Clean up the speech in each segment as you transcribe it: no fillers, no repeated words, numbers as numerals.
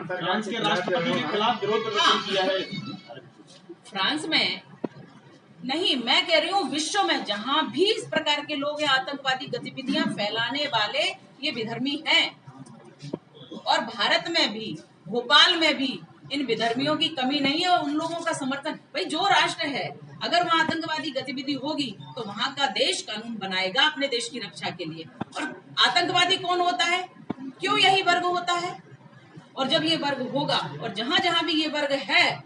France के राष्ट्रपति के खिलाफ विरोध प्रदर्शन किया है। फ्रांस में नहीं, मैं कह रही हूँ विश्व में जहाँ भी इस प्रकार के लोग हैं, आतंकवादी गतिविधियां फैलाने वाले, ये विधर्मी हैं। और भारत में भी, भोपाल में भी इन विधर्मियों की कमी नहीं है। और उन लोगों का समर्थन, भाई जो राष्ट्र है अगर वहाँ आतंकवादी गतिविधि होगी तो वहाँ का देश कानून बनाएगा अपने देश की रक्षा के लिए। और आतंकवादी कौन होता है? क्यों यही वर्ग होता है। और जब ये वर्ग होगा, और जहां जहां भी ये वर्ग है,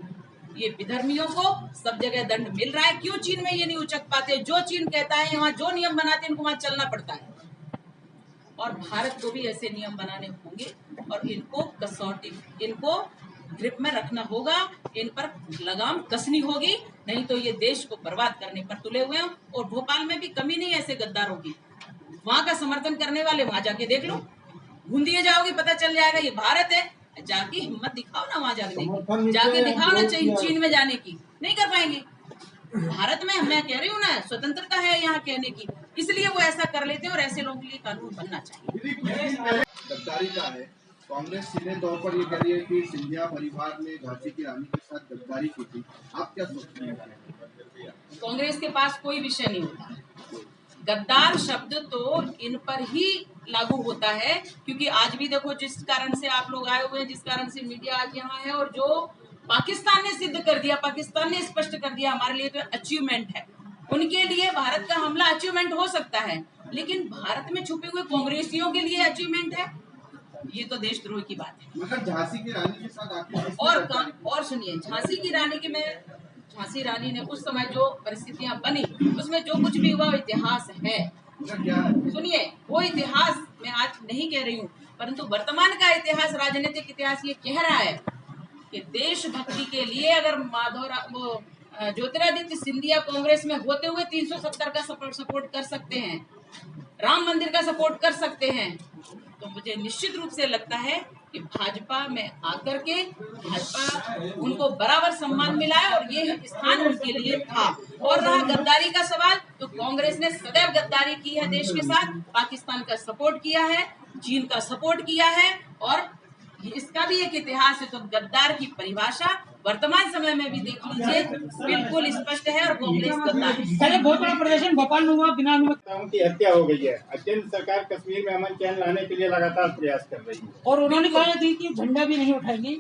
ये विधर्मियों को सब जगह दंड मिल रहा है। क्यों चीन में ये नहीं उचक पाते? जो चीन कहता है, वहां जो नियम बनाते हैं, इनको वहां चलना पड़ता है। और भारत को भी ऐसे नियम बनाने होंगे और इनको कसौटी, इनको ग्रिप में रखना होगा, इन पर लगाम कसनी होगी, नहीं तो ये देश को बर्बाद करने पर तुले हुए हैं। और भोपाल में भी कमी नहीं ऐसे गद्दारों की। वहां का समर्थन करने वाले वहां जाके देख लो, घूंदिए जाओगे पता चल जाएगा ये भारत है। जाके हिम्मत दिखाओ ना वहां जाने की, जाके दिखाओ ना चीन में जाने की। नहीं कर पाएंगे। भारत में मैं कह रही हूँ ना, स्वतंत्रता है यहाँ कहने की, इसलिए वो ऐसा कर लेते हैं। और ऐसे लोगों के लिए कानून बनना चाहिए। गद्दारी का है, कांग्रेस सीधे तौर पर ये कह रही है कि सिंधिया परिवार ने झांसी की रानी के साथ गद्दारी की थी। आप क्या सोचते हैं? कांग्रेस के पास कोई विषय नहीं होता। गद्दार शब्द तो इन पर ही लागू होता है, क्योंकि आज भी देखो जिस कारण से आप लोग आए हुए हैं, जिस कारण से मीडिया आज यहाँ है, और जो पाकिस्तान ने सिद्ध कर दिया, पाकिस्तान ने स्पष्ट कर दिया, हमारे लिए तो अचीवमेंट है। उनके लिए भारत का हमला अचीवमेंट हो सकता है, लेकिन भारत में छुपे हुए कांग्रेसियों के लिए अचीवमेंट है। ये तो देशद्रोह की बात है। मतलब झांसी की रानी के साथ और सुनिए, झांसी रानी ने उस समय जो परिस्थितियां बनी, उसमें जो कुछ भी हुआ वो इतिहास है। सुनिए, वो इतिहास मैं आज नहीं कह रही हूँ, परंतु वर्तमान का इतिहास, राजनीतिक इतिहास ये कह रहा है कि देशभक्ति के लिए अगर ज्योतिरादित्य सिंधिया कांग्रेस में होते हुए 370 का सपोर्ट कर सकते हैं, राम मंदिर का सपोर्ट कर सकते हैं, तो मुझे निश्चित रूप से लगता है कि भाजपा में आकर के भाजपा उनको बराबर सम्मान मिला है और ये स्थान उनके लिए था। और रहा गद्दारी का सवाल, तो कांग्रेस ने सदैव गद्दारी की है देश के साथ, पाकिस्तान का सपोर्ट किया है, चीन का सपोर्ट किया है, और इसका भी एक इतिहास है। तो गद्दार की परिभाषा वर्तमान समय में भी देख लीजिए, बिल्कुल स्पष्ट है। और कांग्रेस गद्दार है। बहुत बड़ा प्रदर्शन भोपाल में हुआ बिना अनुमति की हत्या हो गई है। अत्यंत सरकार कश्मीर में अमन चैन लाने के लिए लगातार प्रयास कर रही है, और उन्होंने कहा थी कि झंडा भी नहीं उठाएंगे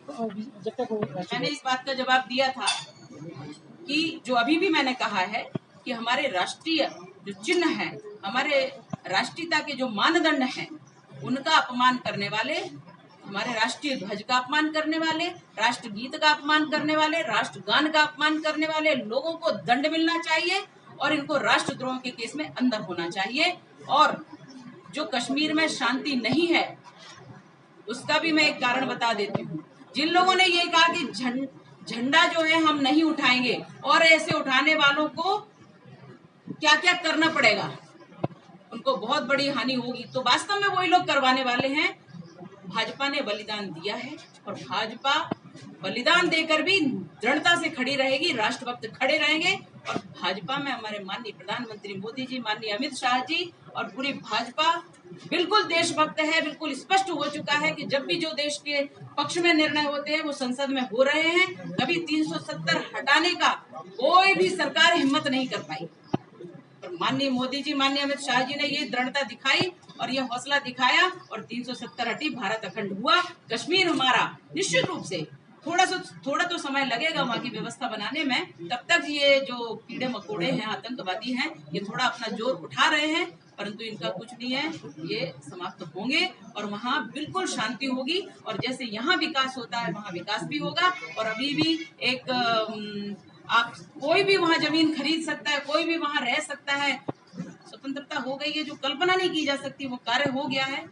जब तक। मैंने इस बात का जवाब दिया था कि जो अभी भी मैंने कहा है कि हमारे राष्ट्रीय जो चिन्ह है, हमारे राष्ट्रीयता के जो मानदंड हैं, उनका अपमान करने वाले, हमारे राष्ट्रीय ध्वज का अपमान करने वाले, राष्ट्रगीत का अपमान करने वाले, राष्ट्रगान का अपमान करने वाले लोगों को दंड मिलना चाहिए और इनको राष्ट्रद्रोह के केस में अंदर होना चाहिए। और जो कश्मीर में शांति नहीं है, उसका भी मैं एक कारण बता देती हूँ। जिन लोगों ने ये कहा कि झंडा जो है हम नहीं उठाएंगे, और ऐसे उठाने वालों को क्या क्या करना पड़ेगा, उनको बहुत बड़ी हानि होगी, तो वास्तव में वही लोग करवाने वाले हैं। भाजपा ने बलिदान दिया है और भाजपा बलिदान देकर भी दृढ़ता से खड़ी रहेगी, राष्ट्रभक्त खड़े रहेंगे। और भाजपा में हमारे माननीय प्रधानमंत्री मोदी जी, माननीय अमित शाह जी और पूरी भाजपा बिल्कुल देशभक्त है। बिल्कुल स्पष्ट हो चुका है कि जब भी जो देश के पक्ष में निर्णय होते हैं वो संसद में हो रहे हैं। कभी 370 हटाने का कोई भी सरकार हिम्मत नहीं कर पाई। माननीय मोदी जी, माननीय अमित शाह जी ने ये दृढ़ता दिखाई और ये हौसला दिखाया और 370 हटी, भारत अखंड हुआ। कश्मीर हमारा निश्चित रूप से थोड़ा तो समय लगेगा वहाँ की व्यवस्था बनाने में। तब तक ये जो कीड़े मकोड़े हैं, आतंकवादी हैं, ये थोड़ा अपना जोर उठा रहे हैं, परंतु इनका कुछ नहीं है, ये समाप्त होंगे और वहाँ बिल्कुल शांति होगी। और जैसे यहाँ विकास होता है वहाँ विकास भी होगा। और अभी भी एक आप कोई भी वहाँ जमीन खरीद सकता है, कोई भी वहाँ रह सकता है। स्वतंत्रता हो गई है, जो कल्पना नहीं की जा सकती वो कार्य हो गया है।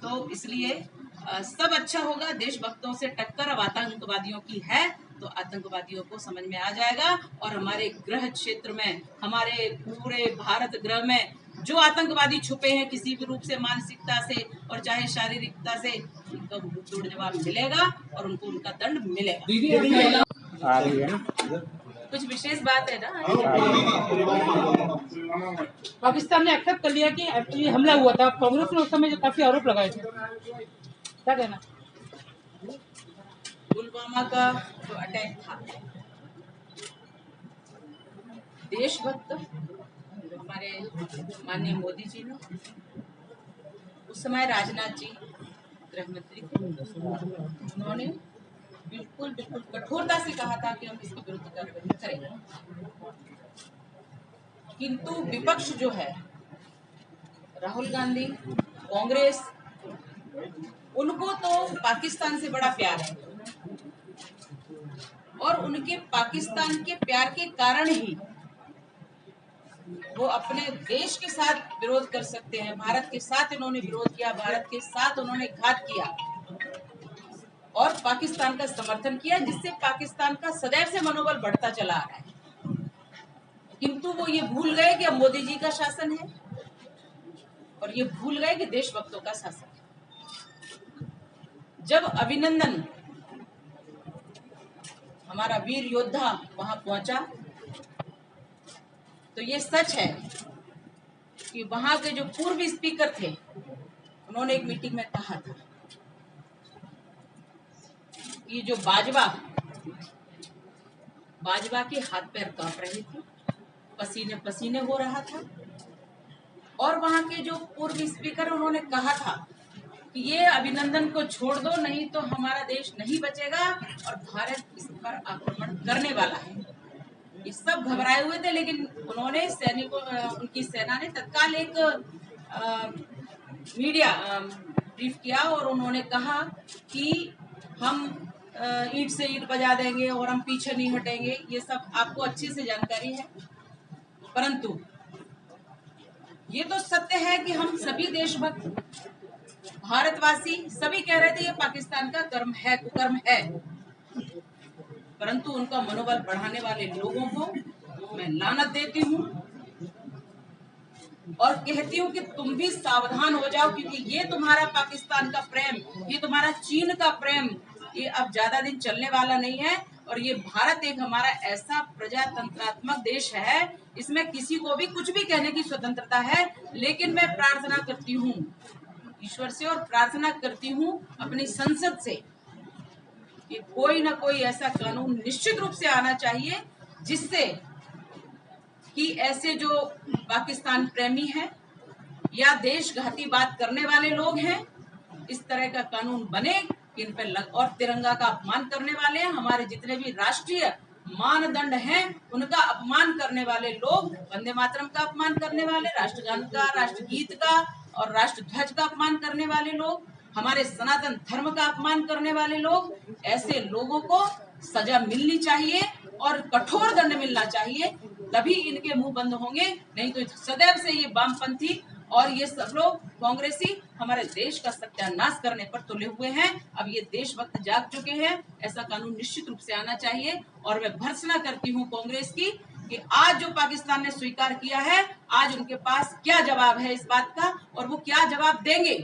तो इसलिए सब अच्छा होगा। देशभक्तों से टक्कर अब आतंकवादियों की है, तो आतंकवादियों को समझ में आ जाएगा। और हमारे गृह क्षेत्र में, हमारे पूरे भारत गृह में जो आतंकवादी छुपे हैं किसी भी रूप से, मानसिकता से और चाहे शारीरिकता से, उनका मुंह तोड़ जवाब मिलेगा और उनको उनका दंड मिलेगा। कुछ विशेष बात है ना। पाकिस्तान ने एक्सेप्ट कर लिया कि एक्चुअली हमला हुआ था। कांग्रेस ने उस समय जो काफी आरोप लगाए थे, क्या कहना? पुलवामा का जो अटैक था, देशभक्त हमारे माननीय मोदी जी ने, उस समय राजनाथ जी गृह मंत्री थे, उन्होंने बिल्कुल कठोरता से कहा था कि हम इसके विरुद्ध कार्रवाई करेंगे। किंतु विपक्ष जो है, राहुल गांधी, कांग्रेस, उनको तो पाकिस्तान से बड़ा प्यार है और उनके पाकिस्तान के प्यार के कारण ही वो अपने देश के साथ विरोध कर सकते हैं। भारत के साथ इन्होंने विरोध किया, भारत के साथ उन्होंने घात किया और पाकिस्तान का समर्थन किया, जिससे पाकिस्तान का सदैव से मनोबल बढ़ता चला आ रहा है। किंतु वो ये भूल गए कि अब मोदी जी का शासन है और ये भूल गए कि देशभक्तों का शासन है। जब अभिनंदन हमारा वीर योद्धा वहां पहुंचा तो ये सच है कि वहां के जो पूर्व स्पीकर थे, उन्होंने एक मीटिंग में कहा था कि जो बाजवा के हाथ पैर कांप रहे थे, पसीने पसीने हो रहा था और वहां के जो पूर्व स्पीकर, उन्होंने कहा था कि ये अभिनंदन को छोड़ दो, नहीं तो हमारा देश नहीं बचेगा और भारत इस पर आक्रमण करने वाला है। ये सब घबराए हुए थे, लेकिन उन्होंने उनकी सेना ने तत्काल एक मीडिया ब्रीफ किया और उन्होंने कहा कि हम ईंट से ईंट बजा देंगे और हम पीछे नहीं हटेंगे। ये सब आपको अच्छे से जानकारी है। परंतु ये तो सत्य है कि हम सभी देशभक्त, भारतवासी सभी कह रहे थे ये पाकिस्तान का कर्म है, कुकर्म है। परंतु उनका मनोबल बढ़ाने वाले लोगों को मैं लानत देती हूँ और कहती हूँ कि तुम भी सावधान हो जाओ, क्योंकि ये तुम्हारा पाकिस्तान का प्रेम, ये तुम्हारा चीन का प्रेम, ये अब ज्यादा दिन चलने वाला नहीं है। और ये भारत एक हमारा ऐसा प्रजातंत्रात्मक देश है, इसमें किसी को भी कुछ भी कहने की स्वतंत्रता है। लेकिन मैं प्रार्थना करती हूँ ईश्वर से और प्रार्थना करती हूँ अपनी संसद से कि कोई ना कोई ऐसा कानून निश्चित रूप से आना चाहिए जिससे कि ऐसे जो पाकिस्तान प्रेमी हैं या देशघाती बात करने वाले लोग हैं, इस तरह का कानून बने कि इन पर और तिरंगा का अपमान करने वाले हैं, हमारे जितने भी राष्ट्रीय मानदंड हैं उनका अपमान करने वाले लोग, वंदे मातरम का अपमान करने वाले, राष्ट्रगान का, राष्ट्रगीत का और राष्ट्रध्वज का अपमान करने वाले लोग, हमारे सनातन धर्म का अपमान करने वाले लोग, ऐसे लोगों को सजा मिलनी चाहिए और कठोर दंड मिलना चाहिए, तभी इनके मुंह बंद होंगे। नहीं तो सदैव से ये वामपंथी और ये सब लोग कांग्रेसी हमारे देश का सत्यानाश करने पर तुले हुए हैं। अब ये देशभक्त जाग चुके हैं, ऐसा कानून निश्चित रूप से आना चाहिए। और मैं भर्त्सना करती हूँ कांग्रेस की कि आज जो पाकिस्तान ने स्वीकार किया है, आज उनके पास क्या जवाब है इस बात का, और वो क्या जवाब देंगे,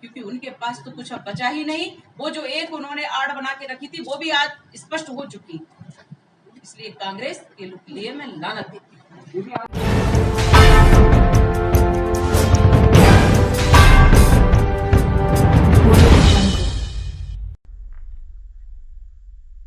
क्योंकि उनके पास तो कुछ अब बचा ही नहीं। वो जो एक उन्होंने आड़ बना के रखी थी वो भी आज स्पष्ट हो चुकी। इसलिए कांग्रेस के लिए मैं लानत देती हूँ।